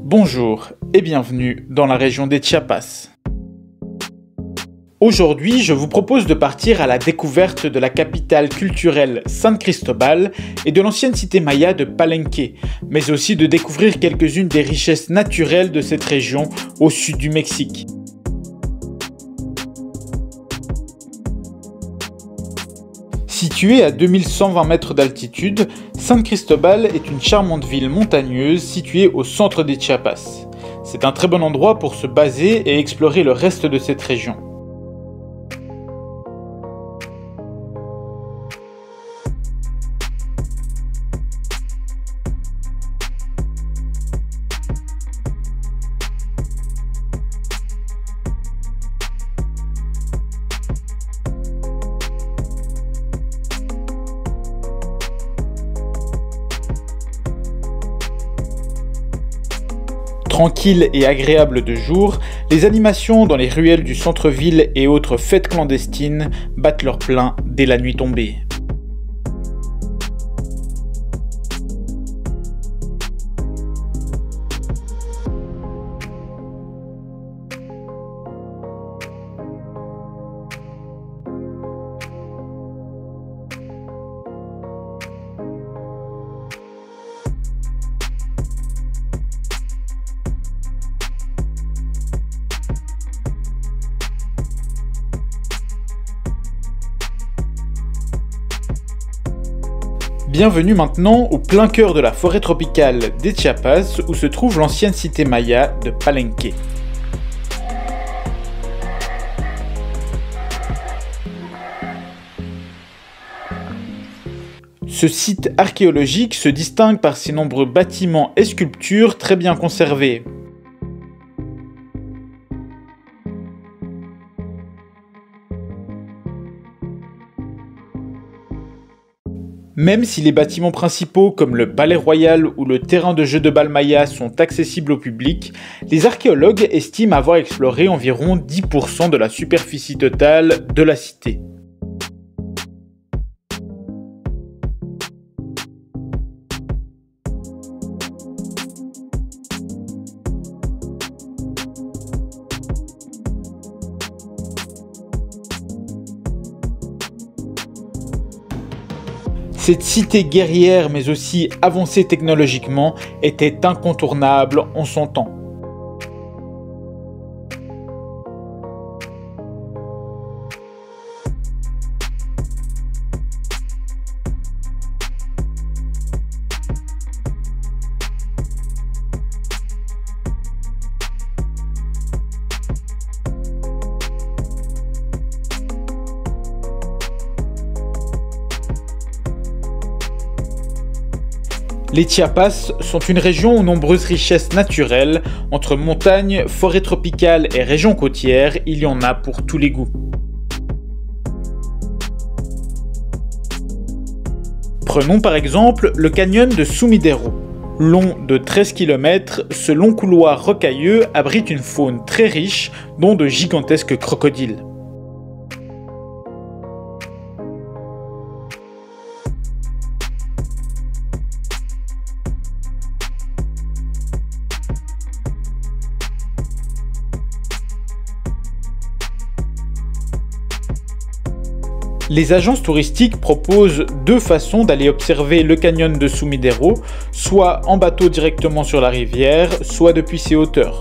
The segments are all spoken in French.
Bonjour et bienvenue dans la région des Chiapas. Aujourd'hui, je vous propose de partir à la découverte de la capitale culturelle San Cristóbal et de l'ancienne cité maya de Palenque, mais aussi de découvrir quelques-unes des richesses naturelles de cette région au sud du Mexique. Située à 2120 mètres d'altitude, San Cristóbal est une charmante ville montagneuse située au centre des Chiapas. C'est un très bon endroit pour se baser et explorer le reste de cette région. Tranquille et agréable de jour, les animations dans les ruelles du centre-ville et autres fêtes clandestines battent leur plein dès la nuit tombée. Bienvenue maintenant au plein cœur de la forêt tropicale des Chiapas où se trouve l'ancienne cité maya de Palenque. Ce site archéologique se distingue par ses nombreux bâtiments et sculptures très bien conservés. Même si les bâtiments principaux comme le palais royal ou le terrain de jeu de balle maya sont accessibles au public, les archéologues estiment avoir exploré environ 10% de la superficie totale de la cité. Cette cité guerrière mais aussi avancée technologiquement était incontournable en son temps. Les Chiapas sont une région aux nombreuses richesses naturelles. Entre montagnes, forêts tropicales et régions côtières, il y en a pour tous les goûts. Prenons par exemple le canyon de Sumidero. Long de 13 km, ce long couloir rocailleux abrite une faune très riche, dont de gigantesques crocodiles. Les agences touristiques proposent deux façons d'aller observer le canyon de Sumidero, soit en bateau directement sur la rivière, soit depuis ses hauteurs.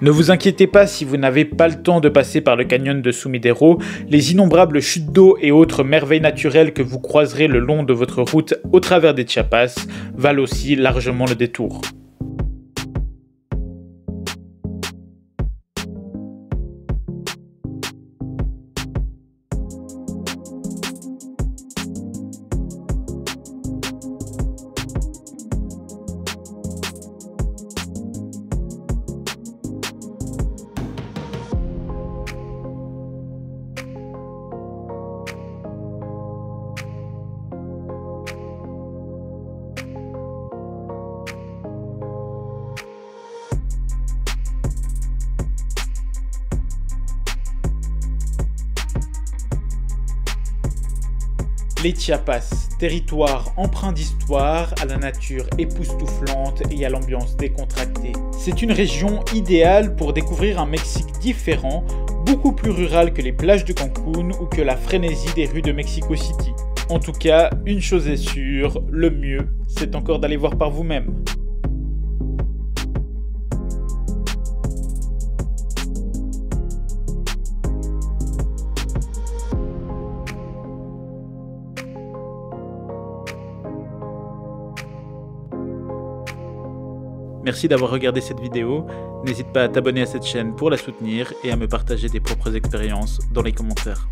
Ne vous inquiétez pas si vous n'avez pas le temps de passer par le canyon de Sumidero, les innombrables chutes d'eau et autres merveilles naturelles que vous croiserez le long de votre route au travers des Chiapas valent aussi largement le détour. Les Chiapas, territoire empreint d'histoire, à la nature époustouflante et à l'ambiance décontractée. C'est une région idéale pour découvrir un Mexique différent, beaucoup plus rural que les plages de Cancun ou que la frénésie des rues de Mexico City. En tout cas, une chose est sûre, le mieux, c'est encore d'aller voir par vous-même. Merci d'avoir regardé cette vidéo, n'hésite pas à t'abonner à cette chaîne pour la soutenir et à me partager tes propres expériences dans les commentaires.